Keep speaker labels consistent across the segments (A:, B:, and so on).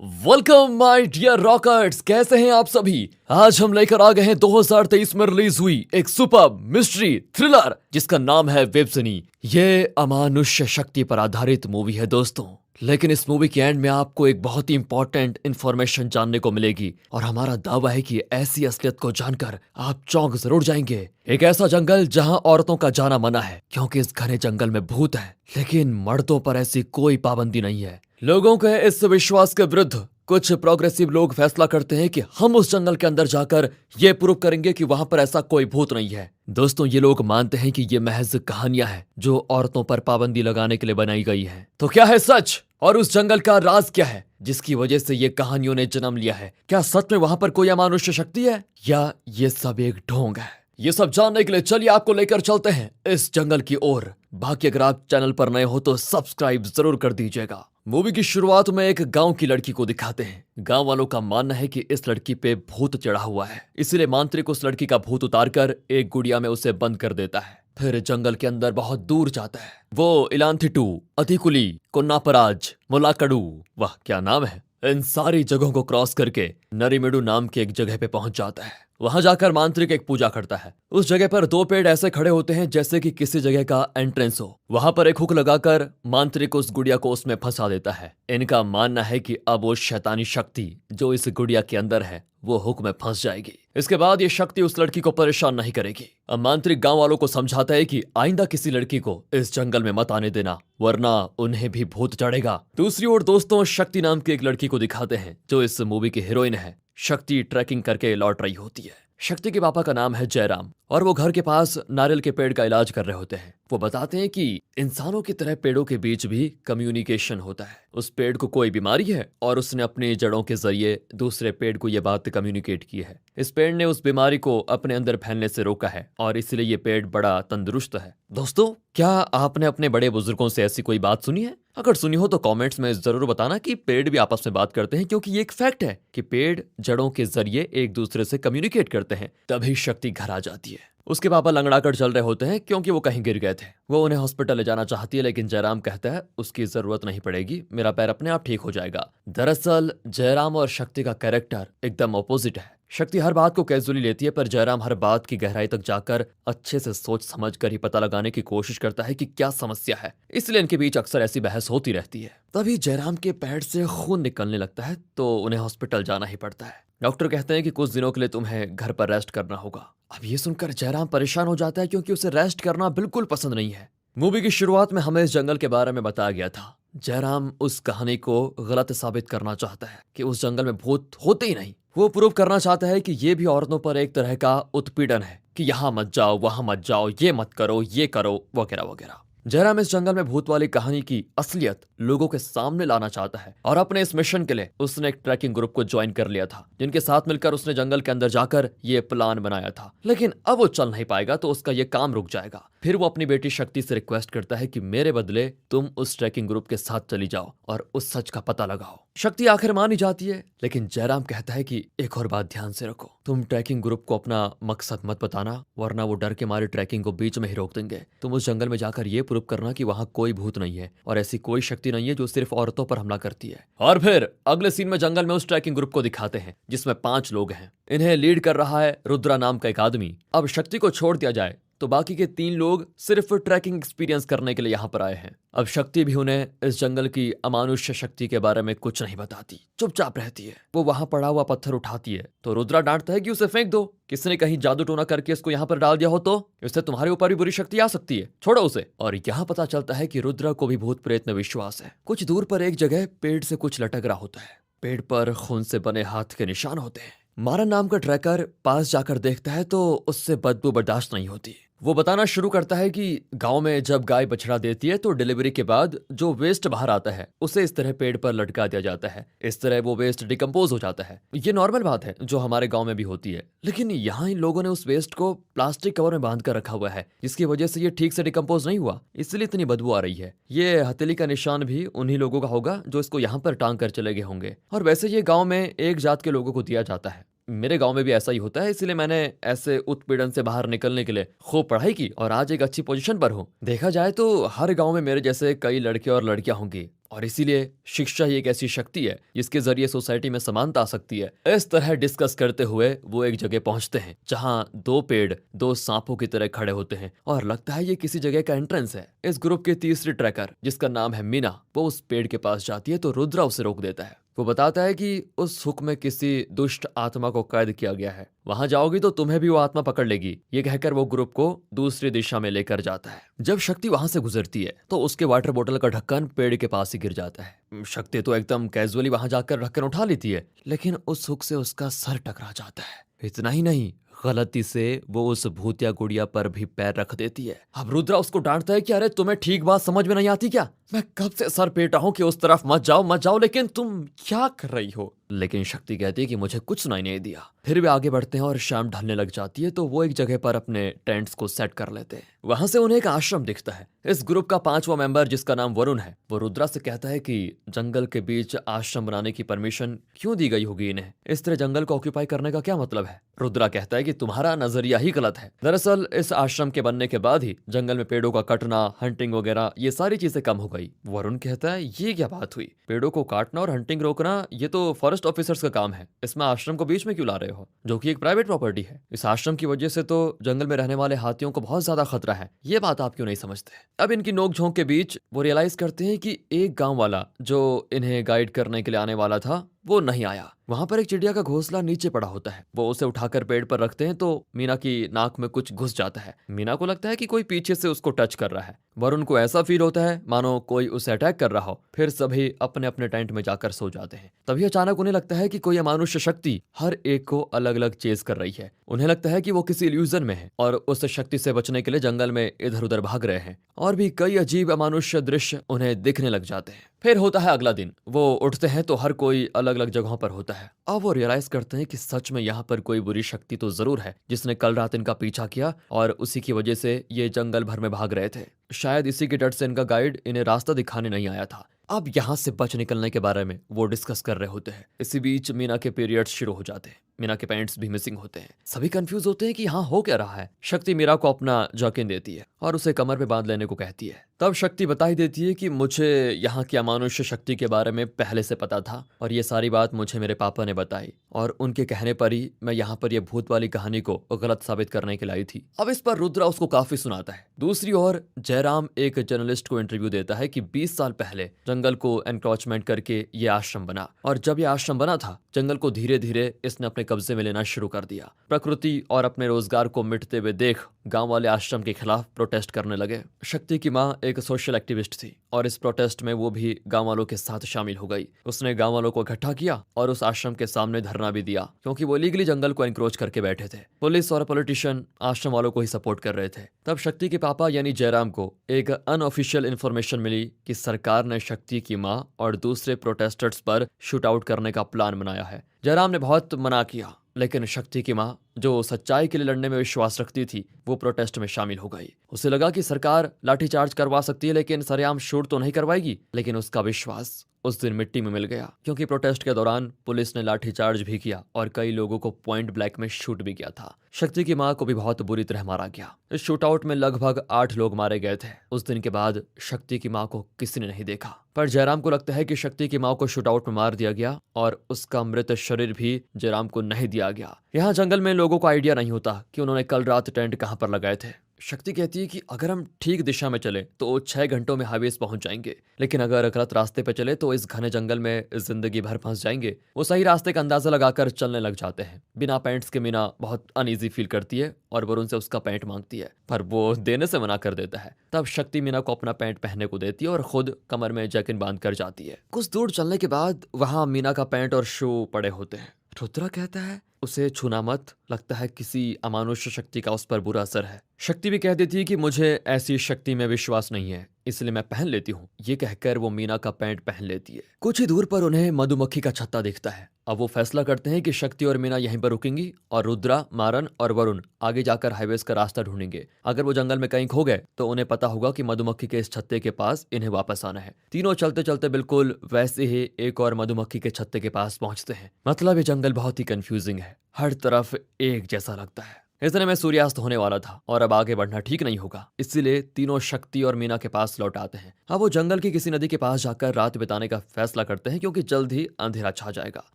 A: Welcome my dear rockers, कैसे हैं आप सभी। आज हम लेकर आ गए हैं 2023 में रिलीज हुई एक सुपर मिस्ट्री थ्रिलर जिसका नाम है वेबसनी। ये अमानुष्य शक्ति पर आधारित मूवी है दोस्तों, लेकिन इस मूवी के एंड में आपको एक बहुत ही इंपॉर्टेंट इंफॉर्मेशन जानने को मिलेगी और हमारा दावा है कि ऐसी असलियत को जानकर आप चौंक जरूर जाएंगे। एक ऐसा जंगल जहां औरतों का जाना मना है क्योंकि इस घने जंगल में भूत है, लेकिन मर्दों पर ऐसी कोई पाबंदी नहीं है। लोगों के इस विश्वास के विरुद्ध कुछ प्रोग्रेसिव लोग फैसला करते हैं कि हम उस जंगल के अंदर जाकर ये प्रूव करेंगे कि वहां पर ऐसा कोई भूत नहीं है। दोस्तों, ये लोग मानते हैं कि ये महज कहानियां हैं जो औरतों पर पाबंदी लगाने के लिए बनाई गई हैं। तो क्या है सच और उस जंगल का राज क्या है जिसकी वजह से ये कहानियों ने जन्म लिया है? क्या सच में वहां पर कोई अमानुष्य शक्ति है या ये सब एक ढोंग है? ये सब जानने के लिए चलिए आपको लेकर चलते हैं इस जंगल की ओर। बाकी अगर आप चैनल पर नए हो तो सब्सक्राइब जरूर कर दीजिएगा। मूवी की शुरुआत में एक गांव की लड़की को दिखाते हैं। गांव वालों का मानना है कि इस लड़की पे भूत चढ़ा हुआ है, इसलिए मांत्रिक उस लड़की का भूत उतारकर एक गुड़िया में उसे बंद कर देता है। फिर जंगल के अंदर बहुत दूर जाता है। वो इलांथिटू, अतिकुली, कोन्नापराज, मुलाकडू, वाह क्या नाम है, इन सारी जगहों को क्रॉस करके नरीमेडू नाम की एक जगह पे पहुंच जाता है। वहां जाकर मांत्रिक एक पूजा करता है। उस जगह पर दो पेड़ ऐसे खड़े होते हैं जैसे कि किसी जगह का एंट्रेंस हो। वहां पर एक हुक लगाकर मांत्रिक उस गुड़िया को उसमें फंसा देता है। इनका मानना है कि अब वो शैतानी शक्ति जो इस गुड़िया के अंदर है वो हुक में फंस जाएगी। इसके बाद ये शक्ति उस लड़की को परेशान नहीं करेगी। अब मांत्रिक गांव वालों को समझाता है कि आइंदा किसी लड़की को इस जंगल में मत आने देना, वरना उन्हें भी भूत चढ़ेगा। दूसरी ओर दोस्तों, शक्ति नाम की एक लड़की को दिखाते हैं जो इस मूवी की हीरोइन है। शक्ति ट्रैकिंग करके लौट रही होती है। शक्ति के पापा का नाम है जयराम और वो घर के पास नारियल के पेड़ का इलाज कर रहे होते हैं। वो बताते हैं कि इंसानों की तरह पेड़ों के बीच भी कम्युनिकेशन होता है। उस पेड़ को कोई बीमारी है और उसने अपनी जड़ों के जरिए दूसरे पेड़ को यह बात कम्युनिकेट की है। इस पेड़ ने उस बीमारी को अपने अंदर फैलने से रोका है और इसलिए ये पेड़ बड़ा तंदुरुस्त है। दोस्तों, क्या आपने अपने बड़े बुजुर्गों से ऐसी कोई बात सुनी है? अगर सुनी हो तो कमेंट्स में जरूर बताना कि पेड़ भी आपस में बात करते हैं, क्योंकि ये एक फैक्ट है कि पेड़ जड़ों के जरिए एक दूसरे से कम्युनिकेट करते हैं। तभी शक्ति घर आ जाती है। उसके पापा लंगड़ाकर चल रहे होते हैं क्योंकि वो कहीं गिर गए थे। वो उन्हें हॉस्पिटल ले जाना चाहती है, लेकिन जयराम कहता है उसकी जरूरत नहीं पड़ेगी, मेरा पैर अपने आप ठीक हो जाएगा। दरअसल जयराम और शक्ति का कैरेक्टर एकदम ऑपोजिट है। शक्ति हर बात को कैजुअली लेती है, पर जयराम हर बात की गहराई तक जाकर अच्छे से सोच समझ कर ही पता लगाने की कोशिश करता है कि क्या समस्या है। इसलिए इनके बीच अक्सर ऐसी बहस होती रहती है। तभी जयराम के पैर से खून निकलने लगता है तो उन्हें हॉस्पिटल जाना ही पड़ता है। डॉक्टर कहते हैं कि कुछ दिनों के लिए तुम्हें घर पर रेस्ट करना होगा। अब ये सुनकर जयराम परेशान हो जाता है क्योंकि उसे रेस्ट करना बिल्कुल पसंद नहीं है। मूवी की शुरुआत में हमें इस जंगल के बारे में बताया गया था। जयराम उस कहानी को गलत साबित करना चाहता है कि उस जंगल में भूत होते ही नहीं। वो प्रूव करना चाहता है कि ये भी औरतों पर एक तरह का उत्पीड़न है कि यहाँ मत जाओ, वहां मत जाओ, ये मत करो, ये करो, वगैरह वगैरह। जयराम इस जंगल में भूत वाली कहानी की असलियत लोगों के सामने लाना चाहता है और अपने इस मिशन के लिए उसने एक ट्रैकिंग ग्रुप को ज्वाइन कर लिया था, जिनके साथ मिलकर उसने जंगल के अंदर जाकर ये प्लान बनाया था। लेकिन अब वो चल नहीं पाएगा तो उसका ये काम रुक जाएगा। फिर वो अपनी बेटी शक्ति से रिक्वेस्ट करता है कि मेरे बदले तुम उस ट्रैकिंग ग्रुप के साथ चली जाओ और उस सच का पता लगाओ। शक्ति आखिर मान ही जाती है, लेकिन जयराम कहता है कि एक और बात ध्यान से रखो, तुम ट्रैकिंग ग्रुप को अपना मकसद मत बताना, वरना वो डर के मारे ट्रैकिंग को बीच में ही रोक देंगे। तुम उस जंगल में जाकर ये प्रूव करना कि वहां कोई भूत नहीं है और ऐसी कोई शक्ति नहीं है जो सिर्फ औरतों पर हमला करती है। और फिर अगले सीन में जंगल में उस ट्रैकिंग ग्रुप को दिखाते हैं जिसमें 5 लोग हैं। इन्हें लीड कर रहा है रुद्रा नाम का एक आदमी। अब शक्ति को छोड़ दिया जाए तो बाकी के 3 लोग सिर्फ ट्रैकिंग एक्सपीरियंस करने के लिए यहाँ पर आए हैं। अब शक्ति भी उन्हें इस जंगल की अमानुष्य शक्ति के बारे में कुछ नहीं बताती, चुपचाप रहती है। वो वहां पड़ा हुआ पत्थर उठाती है तो रुद्रा डांटता है कि उसे फेंक दो, किसी ने कहीं जादू टोना करके इसको यहाँ पर डाल दिया हो तो इससे तुम्हारे ऊपर भी बुरी शक्ति आ सकती है, छोड़ो उसे। और यहाँ पता चलता है कि रुद्रा को भी भूत प्रेत में विश्वास है। कुछ दूर पर एक जगह पेड़ से कुछ लटक रहा होता है। पेड़ पर खून से बने हाथ के निशान होते हैं। मारन नाम का ट्रैकर पास जाकर देखता है तो उससे बदबू बर्दाश्त नहीं होती। वो बताना शुरू करता है कि गांव में जब गाय बछड़ा देती है तो डिलीवरी के बाद जो वेस्ट बाहर आता है उसे इस तरह पेड़ पर लटका दिया जाता है। इस तरह वो वेस्ट डिकम्पोज हो जाता है। ये नॉर्मल बात है जो हमारे गांव में भी होती है, लेकिन यहाँ इन लोगों ने उस वेस्ट को प्लास्टिक कवर में बांध कर रखा हुआ है, जिसकी वजह से ये ठीक से डिकम्पोज नहीं हुआ, इसलिए इतनी बदबू आ रही है। ये हथेली का निशान भी उन्हीं लोगों का होगा जो इसको यहाँ पर टांग कर चले गए होंगे। और वैसे ये गाँव में एक जात के लोगों को दिया जाता है। मेरे गांव में भी ऐसा ही होता है, इसलिए मैंने ऐसे उत्पीड़न से बाहर निकलने के लिए खूब पढ़ाई की और आज एक अच्छी पोजीशन पर हूँ। देखा जाए तो हर गांव में मेरे जैसे कई लड़के और लड़कियां होंगी और इसीलिए शिक्षा ही एक ऐसी शक्ति है जिसके जरिए सोसाइटी में समानता आ सकती है। इस तरह डिस्कस करते हुए वो एक जगह पहुंचते हैं जहां दो पेड़ दो सांपों की तरह खड़े होते हैं और लगता है ये किसी जगह का एंट्रेंस है। इस ग्रुप की तीसरी ट्रैकर जिसका नाम है मीना, वो उस पेड़ के पास जाती है तो रुद्रा उसे रोक देता है। वो बताता है कि उस हुक में किसी दुष्ट आत्मा को कैद किया गया है, वहां जाओगी तो तुम्हें भी वो आत्मा पकड़ लेगी। ये कहकर वो ग्रुप को दूसरी दिशा में लेकर जाता है। जब शक्ति वहां से गुजरती है तो उसके वाटर बोतल का ढक्कन पेड़ के पास ही गिर जाता है। शक्ति तो एकदम कैजुअली वहां जाकर ढक्कन उठा लेती है, लेकिन उस हुक से उसका सर टकरा जाता है। इतना ही नहीं, गलती से वो उस भूतिया गुड़िया पर भी पैर रख देती है। अब रुद्रा उसको डांटता है कि अरे तुम्हें ठीक बात समझ में नहीं आती क्या? मैं कब से सर पेटा हूं कि उस तरफ मत जाओ, लेकिन तुम क्या कर रही हो? लेकिन शक्ति कहती है कि मुझे कुछ सुनाई नहीं दिया। फिर वे आगे बढ़ते हैं और शाम ढलने लग जाती है तो वो एक जगह पर अपने टेंट्स को सेट कर लेते हैं। वहां से उन्हें एक आश्रम दिखता है। इस ग्रुप का 5वां मेंबर जिसका नाम वरुण है, वो रुद्रा से कहता है कि जंगल के बीच आश्रम बनाने की परमिशन क्यों दी गई होगी इन्हें? इस तरह जंगल को ऑक्यूपाई करने का क्या मतलब है? रुद्रा कहता है कि तुम्हारा नजरिया ही गलत है। दरअसल इस आश्रम के बनने के बाद ही जंगल में पेड़ों का कटना, हंटिंग वगैरह ये सारी चीजें कम हो गई। वरुण कहता है ये क्या बात हुई? पेड़ों को काटना और हंटिंग रोकना ये तो फॉरेस्ट ऑफिसर्स का काम है, इसमें आश्रम को बीच में क्यों ला रहे हो, जो कि एक प्राइवेट प्रॉपर्टी है? इस आश्रम की वजह से तो जंगल में रहने वाले हाथियों को बहुत ज्यादा खतरा है, ये बात आप क्यों नहीं समझते? अब इनकी नोकझोंक के बीच वो रियलाइज करते हैं कि एक गांव वाला जो इन्हें गाइड करने के लिए आने वाला था वो नहीं आया। वहां पर एक चिड़िया का घोंसला नीचे पड़ा होता है। वो उसे उठाकर पेड़ पर रखते हैं तो मीना की नाक में कुछ घुस जाता है। मीना को लगता है कि कोई पीछे से उसको टच कर रहा है। वरुण को ऐसा फील होता है मानो कोई उसे अटैक कर रहा हो। फिर सभी अपने अपने टेंट में जाकर सो जाते हैं। तभी अचानक उन्हें लगता है कि कोई अमानुष्य शक्ति हर एक को अलग अलग चेज कर रही है। उन्हें लगता है कि वो किसी इल्यूजन में है और उस शक्ति से बचने के लिए जंगल में इधर उधर भाग रहे हैं। और भी कई अजीब अमानुष्य दृश्य उन्हें दिखने लग जाते हैं। फिर होता है अगला दिन। वो उठते हैं तो हर कोई अलग अलग जगहों पर होता है। अब वो रियलाइज करते हैं कि सच में यहाँ पर कोई बुरी शक्ति तो जरूर है जिसने कल रात इनका पीछा किया और उसी की वजह से ये जंगल भर में भाग रहे थे। शायद इसी के डर से इनका गाइड इन्हें रास्ता दिखाने नहीं आया था। अब यहाँ से बच निकलने के बारे में वो डिस्कस कर रहे होते हैं। इसी बीच मीना के पीरियड्स शुरू हो जाते हैं। मीना के पैंट्स भी मिसिंग होते हैं। सभी कंफ्यूज होते हैं कि यहाँ हो क्या रहा है। शक्ति मीरा को अपना जॉकिन देती है और उसे कमर पे बांध लेने को कहती है। तब शक्ति बताई देती है कि मुझे यहाँ की अमानुष्य शक्ति के बारे में पहले से पता था और ये सारी बात मुझे मेरे पापा ने बताई और उनके कहने पर ही मैं यहाँ पर ये भूत वाली कहानी को गलत साबित करने के लिए आई थी। अब इस पर रुद्रा उसको काफी सुनाता है। दूसरी ओर जयराम एक जर्नलिस्ट को इंटरव्यू देता है कि 20 साल पहले जंगल को एनक्रोचमेंट करके ये आश्रम बना और जब ये आश्रम बना था जंगल को धीरे धीरे इसने अपने कब्जे में लेना शुरू कर दिया। प्रकृति और अपने रोजगार को मिटते हुए देख गांव वाले आश्रम के खिलाफ प्रोटेस्ट करने लगे। शक्ति की माँ एक सोशल एक्टिविस्ट थी और इस प्रोटेस्ट में वो भी गांव वालों के साथ शामिल हो गई। उसने गांव वालों को इकट्ठा किया और उस आश्रम के सामने धरना भी दिया क्योंकि वो लीगली जंगल को एनक्रोच करके बैठे थे। पुलिस और पॉलिटिशियन आश्रम वालों को ही सपोर्ट कर रहे थे। तब शक्ति के पापा यानी जयराम को एक अनऑफिशियल इन्फॉर्मेशन मिली कि सरकार ने शक्ति की माँ और दूसरे प्रोटेस्टर्स पर शूट आउट करने का प्लान बनाया है। जयराम ने बहुत मना किया लेकिन शक्ति की माँ जो सच्चाई के लिए लड़ने में विश्वास रखती थी वो प्रोटेस्ट में शामिल हो गई। उसे लगा कि सरकार लाठीचार्ज करवा सकती है लेकिन सरेआम शूट तो नहीं करवाएगी। लेकिन उसका विश्वास उस दिन मिट्टी में मिल गया क्योंकि प्रोटेस्ट के दौरान पुलिस ने लाठीचार्ज भी किया और कई लोगों को पॉइंट ब्लैक में शूट भी किया था। शक्ति की माँ को भी बहुत बुरी तरह मारा गया। इस शूटआउट में लगभग 8 लोग मारे गए थे। उस दिन के बाद शक्ति की माँ को किसी ने नहीं देखा। पर जयराम को लगता है कि शक्ति की माँ को शूटआउट में मार दिया गया और उसका मृत शरीर भी जयराम को नहीं दिया गया। यहाँ जंगल में लोगों को आइडिया नहीं होता कि उन्होंने कल रात टेंट कहाँ पर लगाए थे। शक्ति कहती है कि अगर हम ठीक दिशा में चले तो 6 घंटों में हाईवे पहुंच जाएंगे, लेकिन अगर गलत रास्ते पे चले तो इस घने जंगल में जिंदगी भर फंस जाएंगे। वो सही रास्ते का अंदाजा लगाकर चलने लग जाते हैं। बिना पैंट्स के मीना बहुत अनईजी फील करती है और वरुण से उसका पैंट मांगती है पर वो देने से मना कर देता है। तब शक्ति मीना को अपना पैंट पहनने को देती है और खुद कमर में जैकेट बांध कर जाती है। कुछ दूर चलने के बाद वहां मीना का पैंट और शू पड़े होते हैं। रुद्रा कहता है उसे छूना मत, लगता है किसी अमानुष्य शक्ति का उस पर बुरा असर है। शक्ति भी कह देती है कि मुझे ऐसी शक्ति में विश्वास नहीं है इसलिए मैं पहन लेती हूँ। ये कहकर वो मीना का पैंट पहन लेती है। कुछ ही दूर पर उन्हें मधुमक्खी का छत्ता दिखता है। अब वो फैसला करते हैं कि शक्ति और मीना यहीं पर रुकेंगी और रुद्रा, मारन और वरुण आगे जाकर हाईवेज का रास्ता ढूंढेंगे। अगर वो जंगल में कहीं खो गए तो उन्हें पता होगा कि मधुमक्खी के इस छत्ते के पास इन्हें वापस आना है। तीनों चलते चलते बिल्कुल वैसे ही एक और मधुमक्खी के छत्ते के पास पहुंचते हैं। मतलब ये जंगल बहुत ही कंफ्यूजिंग है, हर तरफ एक जैसा लगता है। इतने में सूर्यास्त होने वाला था और अब आगे बढ़ना ठीक नहीं होगा, इसीलिए तीनों शक्ति और मीना के पास लौट आते हैं। अब वो जंगल की किसी नदी के पास जाकर रात बिताने का फैसला करते हैं क्योंकि जल्द ही अंधेरा छा जाएगा।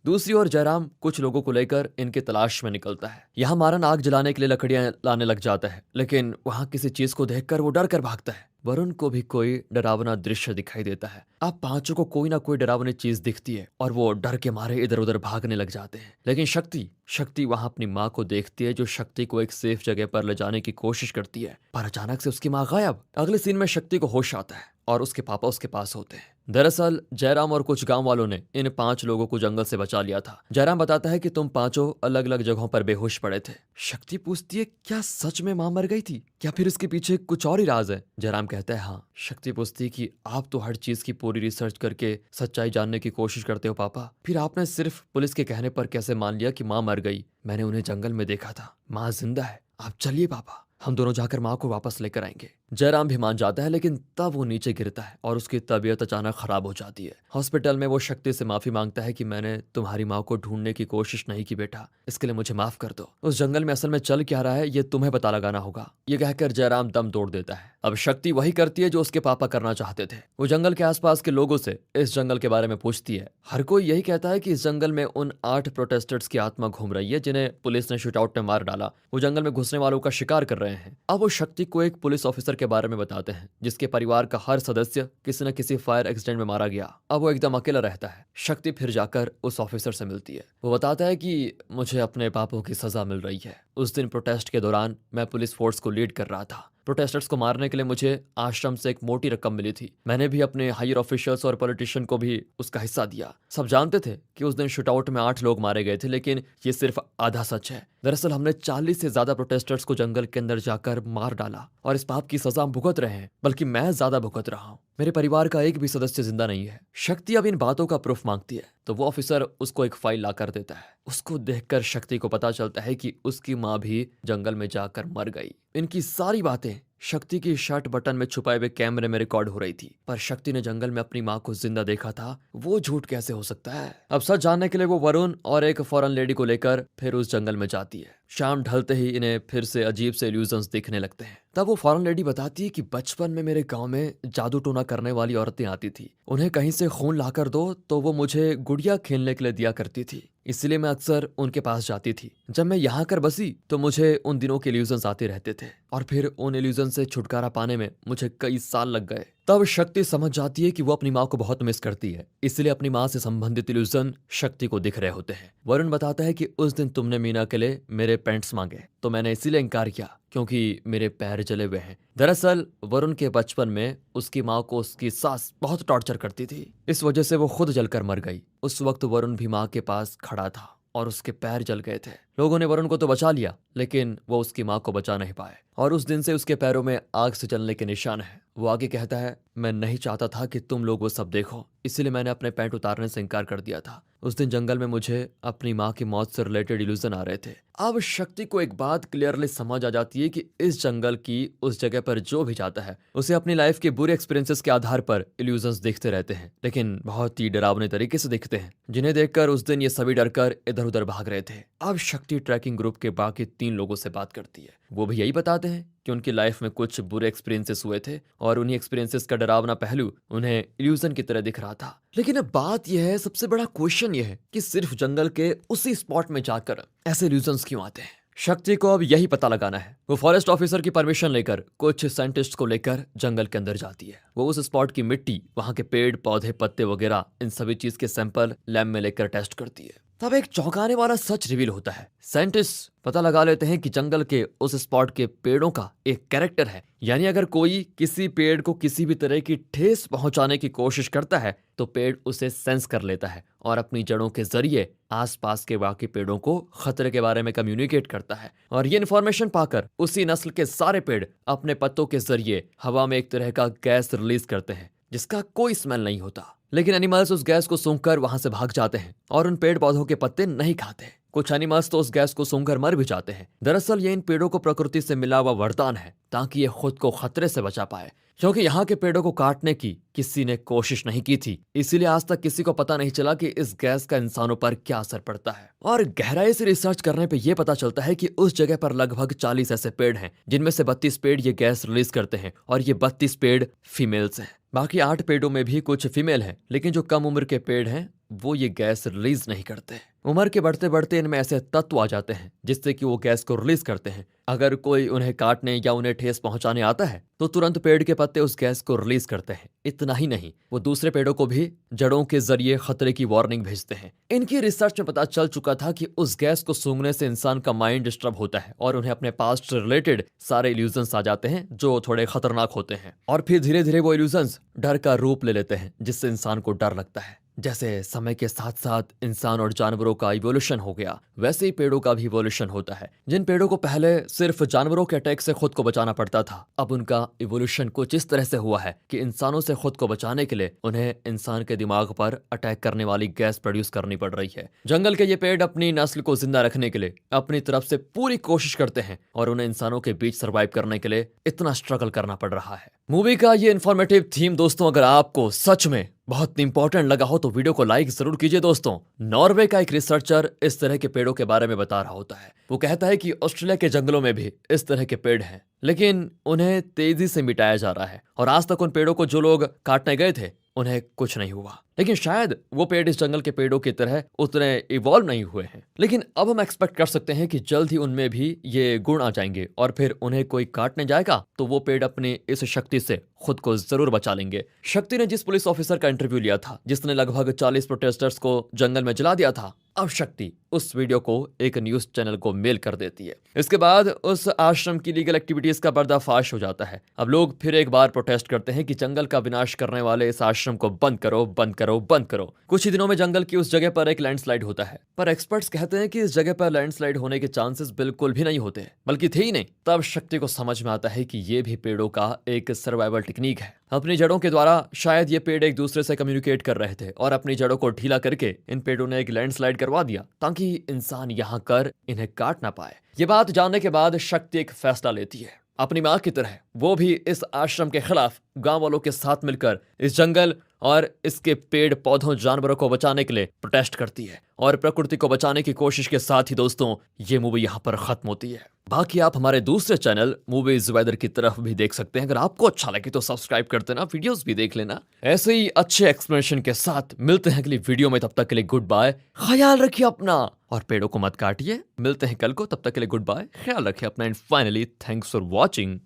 A: दूसरी ओर जयराम कुछ लोगों को लेकर इनकी तलाश में निकलता है। यहाँ मारन आग जलाने के लिए लकड़ियां लाने लग जाता है, लेकिन वहाँ किसी चीज को देखकर वो डर कर भागता है। वरुण को भी कोई डरावना दृश्य दिखाई देता है। अब पांचों को कोई ना कोई डरावनी चीज दिखती है और वो डर के मारे इधर उधर भागने लग जाते हैं। लेकिन शक्ति वहां अपनी माँ को देखती है, जो शक्ति को एक सेफ जगह पर ले जाने की कोशिश करती है, पर अचानक से उसकी माँ गायब। अगले सीन में शक्ति को होश आता है और उसके पापा उसके पास होते हैं। दरअसल जयराम और कुछ गांव वालों ने इन 5 लोगों को जंगल से बचा लिया था। जयराम बताता है कि तुम पांचों अलग अलग जगहों पर बेहोश पड़े थे। शक्ति पूछती है, क्या सच में मां मर गई थी? क्या फिर इसके पीछे कुछ और ही राज है? जयराम कहता है हाँ। शक्ति पूछती है कि आप तो हर चीज की पूरी रिसर्च करके सच्चाई जानने की कोशिश करते हो पापा, फिर आपने सिर्फ पुलिस के कहने पर कैसे मान लिया कि मां मर गई? मैंने उन्हें जंगल में देखा था, मां जिंदा है। आप चलिए पापा, हम दोनों जाकर माँ को वापस लेकर आएंगे। जयराम भी मान जाता है, लेकिन तब वो नीचे गिरता है और उसकी तबीयत अचानक खराब हो जाती है। हॉस्पिटल में वो शक्ति से माफी मांगता है कि मैंने तुम्हारी माँ को ढूंढने की कोशिश नहीं की बेटा, इसके लिए मुझे माफ कर दो। उस जंगल में असल में चल क्या रहा है ये तुम्हें पता लगाना होगा। ये कहकर जयराम दम तोड़ देता है। अब शक्ति वही करती है जो उसके पापा करना चाहते थे। वो जंगल के आसपास के लोगों से इस जंगल के बारे में पूछती है। हर कोई यही कहता है कि इस जंगल में उन 8 प्रोटेस्टर्स की आत्मा घूम रही है जिन्हें पुलिस ने शूटआउट में मार डाला। वो जंगल में घुसने वालों का शिकार कर रहे हैं। अब वो शक्ति को एक पुलिस ऑफिसर के बारे में बताते हैं जिसके परिवार का हर सदस्य किसी न किसी फायर एक्सीडेंट में मारा गया। अब वो एकदम अकेला रहता है। शक्ति फिर जाकर उस ऑफिसर से मिलती है। वो बताता है कि मुझे अपने पापों की सजा मिल रही है। उस दिन प्रोटेस्ट के दौरान मैं पुलिस फोर्स को लीड कर रहा था। प्रोटेस्टर्स को मारने के लिए मुझे आश्रम से एक मोटी रकम मिली थी। मैंने भी अपने हायर ऑफिशियल्स और पॉलिटिशियन को भी उसका हिस्सा दिया। सब जानते थे कि उस दिन शूटआउट में 8 लोग मारे गए थे, लेकिन ये सिर्फ आधा सच है। दरअसल हमने 40 से ज्यादा प्रोटेस्टर्स को जंगल के अंदर जाकर मार डाला और इस पाप की सजा हम भुगत रहे हैं, बल्कि मैं ज्यादा भुगत रहा हूँ। मेरे परिवार का एक भी सदस्य जिंदा नहीं है। शक्ति अब इन बातों का प्रूफ मांगती है तो वो ऑफिसर उसको एक फाइल ला कर देता है। उसको देखकर शक्ति को पता चलता है कि उसकी माँ भी जंगल में जाकर मर गई। इनकी सारी बातें शक्ति की शर्ट बटन में छुपाए हुए कैमरे में रिकॉर्ड हो रही थी, पर शक्ति ने जंगल में अपनी माँ को जिंदा देखा था, वो झूठ कैसे हो सकता है? अब सच जानने के लिए वो वरुण और एक फॉरेन लेडी को लेकर फिर उस जंगल में जाती है। शाम ढलते ही इन्हें फिर से अजीब से इल्यूजन्स दिखने लगते हैं। तब वो फॉरेन लेडी बताती है कि बचपन में मेरे गांव में जादू टोना करने वाली औरतें आती थी। उन्हें कहीं से खून लाकर दो तो वो मुझे गुड़िया खेलने के लिए दिया करती थी, इसलिए मैं अक्सर उनके पास जाती थी। जब मैं यहाँ कर बसी तो मुझे उन दिनों के इल्यूजन्स आते रहते थे और फिर उन इल्यूजन से छुटकारा पाने में मुझे कई साल लग गए। तब शक्ति समझ जाती है कि वो अपनी माँ को बहुत मिस करती है, इसलिए अपनी माँ से संबंधित इल्यूजन शक्ति को दिख रहे होते हैं। वरुण बताता है कि उस दिन तुमने मीना के लिए मेरे पैंट्स मांगे तो मैंने इसीलिए इनकार किया क्योंकि मेरे पैर जले हुए हैं। दरअसल वरुण के बचपन में उसकी माँ को उसकी सास बहुत टॉर्चर करती थी, इस वजह से वो खुद जलकर मर गई। उस वक्त वरुण भी माँ के पास खड़ा था और उसके पैर जल गए थे। लोगों ने वरुण को तो बचा लिया, लेकिन वो उसकी माँ को बचा नहीं पाए और उस दिन से उसके पैरों में आग से जलने के निशान है। वो आगे कहता है, मैं नहीं चाहता था कि तुम लोग वो सब देखो, इसलिए मैंने अपने पैंट उतारने से इनकार कर दिया था। उस दिन जंगल में मुझे अपनी माँ की मौत से रिलेटेड इल्यूजन आ रहे थे। अब शक्ति को एक बात क्लियरली समझ आ जाती है कि इस जंगल की उस जगह पर जो भी जाता है उसे अपनी लाइफ के बुरे एक्सपीरियंसेस के आधार पर इल्यूजन्स दिखते रहते हैं, लेकिन बहुत ही डरावने तरीके से दिखते हैं, जिन्हें देखकर उस दिन ये सभी डरकर इधर उधर भाग रहे थे। अब शक्ति ट्रैकिंग ग्रुप के बाकी 3 लोगों से बात करती है। वो भी यही बताते हैं कि उनकी लाइफ में कुछ बुरे एक्सपीरियंसेस हुए थे और उन्हीं एक्सपीरियंसेस का डरावना पहलू उन्हें इल्यूजन की तरह दिख रहा था। लेकिन अब बात यह है, सबसे बड़ा क्वेश्चन यह है कि सिर्फ जंगल के उसी स्पॉट में जाकर ऐसे इल्यूजन्स क्यों आते हैं? शक्ति को अब यही पता लगाना है। वो फॉरेस्ट ऑफिसर की परमिशन लेकर कुछ साइंटिस्ट को लेकर जंगल के अंदर जाती है। वो उस स्पॉट की मिट्टी, वहां के पेड़ पौधे पत्ते वगैरह, इन सभी चीज के सैंपल लैब में लेकर टेस्ट करती है। तब एक चौंकाने वाला सच रिवील होता है। साइंटिस्ट पता लगा लेते हैं कि जंगल के उस स्पॉट के पेड़ों का एक कैरेक्टर है, यानी अगर कोई किसी पेड़ को किसी भी तरह की ठेस पहुंचाने की कोशिश करता है तो पेड़ उसे सेंस कर लेता है और अपनी जड़ों के जरिए आसपास के बाकी पेड़ों को खतरे के बारे में कम्युनिकेट करता है। और ये इन्फॉर्मेशन पाकर उसी नस्ल के सारे पेड़ अपने पत्तों के जरिए हवा में एक तरह का गैस रिलीज करते हैं जिसका कोई स्मेल नहीं होता। लेकिन एनिमल्स उस गैस को सूंघकर वहां से भाग जाते हैं और उन पेड़ पौधों के पत्ते नहीं खाते। कुछ एनिमल्स तो उस गैस को सूंघकर मर भी जाते हैं। दरअसल ये इन पेड़ों को प्रकृति से मिला हुआ वरदान है ताकि ये खुद को खतरे से बचा पाए, क्योंकि यहाँ के पेड़ों को काटने की किसी ने कोशिश नहीं की थी, इसीलिए आज तक किसी को पता नहीं चला कि इस गैस का इंसानों पर क्या असर पड़ता है। और गहराई से रिसर्च करने पे ये पता चलता है कि उस जगह पर लगभग 40 ऐसे पेड़ हैं जिनमें से 32 पेड़ ये गैस रिलीज करते हैं और ये 32 पेड़ फीमेल्स हैं। बाकी 8 पेड़ों में भी कुछ फीमेल हैं, लेकिन जो कम उम्र के पेड़ हैं वो ये गैस रिलीज नहीं करते। उम्र के बढ़ते बढ़ते इनमें ऐसे तत्व आ जाते हैं जिससे कि वो गैस को रिलीज करते हैं। अगर कोई उन्हें काटने या उन्हें ठेस पहुंचाने आता है तो तुरंत पेड़ के पत्ते उस गैस को रिलीज करते हैं। इतना ही नहीं, वो दूसरे पेड़ों को भी जड़ों के जरिए खतरे की वार्निंग भेजते हैं। इनकी रिसर्च में पता चल चुका था कि उस गैस को सूंघने से इंसान का माइंड डिस्टर्ब होता है और उन्हें अपने पास्ट से रिलेटेड सारे इल्यूजन्स आ जाते हैं जो थोड़े खतरनाक होते हैं, और फिर धीरे धीरे वो इल्यूजन्स डर का रूप ले लेते हैं जिससे इंसान को डर लगता है। जैसे समय के साथ साथ इंसान और जानवरों का इवोल्यूशन हो गया, वैसे ही पेड़ों का भी इवोल्यूशन होता है। जिन पेड़ों को पहले सिर्फ जानवरों के अटैक से खुद को बचाना पड़ता था, अब उनका इवोल्यूशन कुछ इस तरह से हुआ है कि इंसानों से खुद को बचाने के लिए उन्हें इंसान के दिमाग पर अटैक करने वाली गैस प्रोड्यूस करनी पड़ रही है। जंगल के ये पेड़ अपनी नस्ल को जिंदा रखने के लिए अपनी तरफ से पूरी कोशिश करते हैं और उन्हें इंसानों के बीच सर्वाइव करने के लिए इतना स्ट्रगल करना पड़ रहा है। मूवी का ये इन्फॉर्मेटिव थीम दोस्तों अगर आपको सच में बहुत इंपॉर्टेंट लगा हो तो वीडियो को लाइक जरूर कीजिए। दोस्तों, नॉर्वे का एक रिसर्चर इस तरह के पेड़ों के बारे में बता रहा होता है। वो कहता है कि ऑस्ट्रेलिया के जंगलों में भी इस तरह के पेड़ हैं, लेकिन उन्हें तेजी से मिटाया जा रहा है और आज तक उन पेड़ों को जो लोग काटने गए थे उन्हें कुछ नहीं हुआ। लेकिन शायद वो पेड़ इस जंगल के पेड़ों की तरह उतने इवॉल्व नहीं हुए हैं, लेकिन अब हम एक्सपेक्ट कर सकते हैं कि जल्द ही उनमें भी ये गुण आ जाएंगे और फिर उन्हें कोई काटने जाएगा तो वो पेड़ अपनी इस शक्ति से खुद को जरूर बचा लेंगे। शक्ति ने जिस पुलिस ऑफिसर का इंटरव्यू लिया था जिसने लगभग 40 प्रोटेस्टर्स को जंगल में जला दिया था, अब शक्ति उस वीडियो को एक न्यूज चैनल को मेल कर देती है। इसके बाद उस आश्रम की लीगल एक्टिविटीज का पर्दाफाश हो जाता है। अब लोग फिर एक बार प्रोटेस्ट करते हैं कि जंगल का विनाश करने वाले इस आश्रम को बंद करो, बंद करो, बंद करो। कुछ ही दिनों में जंगल की उस जगह पर एक लैंडस्लाइड होता है, पर एक्सपर्ट्स कहते हैं कि इस जगह पर लैंडस्लाइड होने के चांसेस बिल्कुल भी नहीं होते, बल्कि थे ही नहीं। तब शक्ति को समझ में आता है कि ये भी पेड़ों का एक सर्वाइवल टेक्निक है। अपनी जड़ों के द्वारा शायद ये पेड़ एक दूसरे से कम्युनिकेट कर रहे थे और अपनी जड़ों को ढीला करके इन पेड़ों ने एक लैंडस्लाइड करवा दिया ताकि इंसान यहाँ कर इन्हें काट ना पाए। ये बात जानने के बाद शक्ति एक फैसला लेती है। अपनी माँ की तरह वो भी इस आश्रम के खिलाफ गांव वालों के साथ मिलकर इस जंगल और इसके पेड़ पौधों जानवरों को बचाने के लिए प्रोटेस्ट करती है और प्रकृति को बचाने की कोशिश के साथ ही दोस्तों ये मूवी यहाँ पर खत्म होती है। बाकी आप हमारे दूसरे चैनल मूवीज वेदर की तरफ भी देख सकते हैं। अगर आपको अच्छा लगे तो सब्सक्राइब कर देना, वीडियोस भी देख लेना। ऐसे ही अच्छे एक्सप्लेनेशन के साथ मिलते हैं अगली वीडियो में। तब तक के लिए गुड बाय, ख्याल रखिए अपना और पेड़ों को मत काटिए। मिलते हैं कल को, तब तक के लिए गुड बाय, ख्याल रखिए अपना and finally thanks for watching.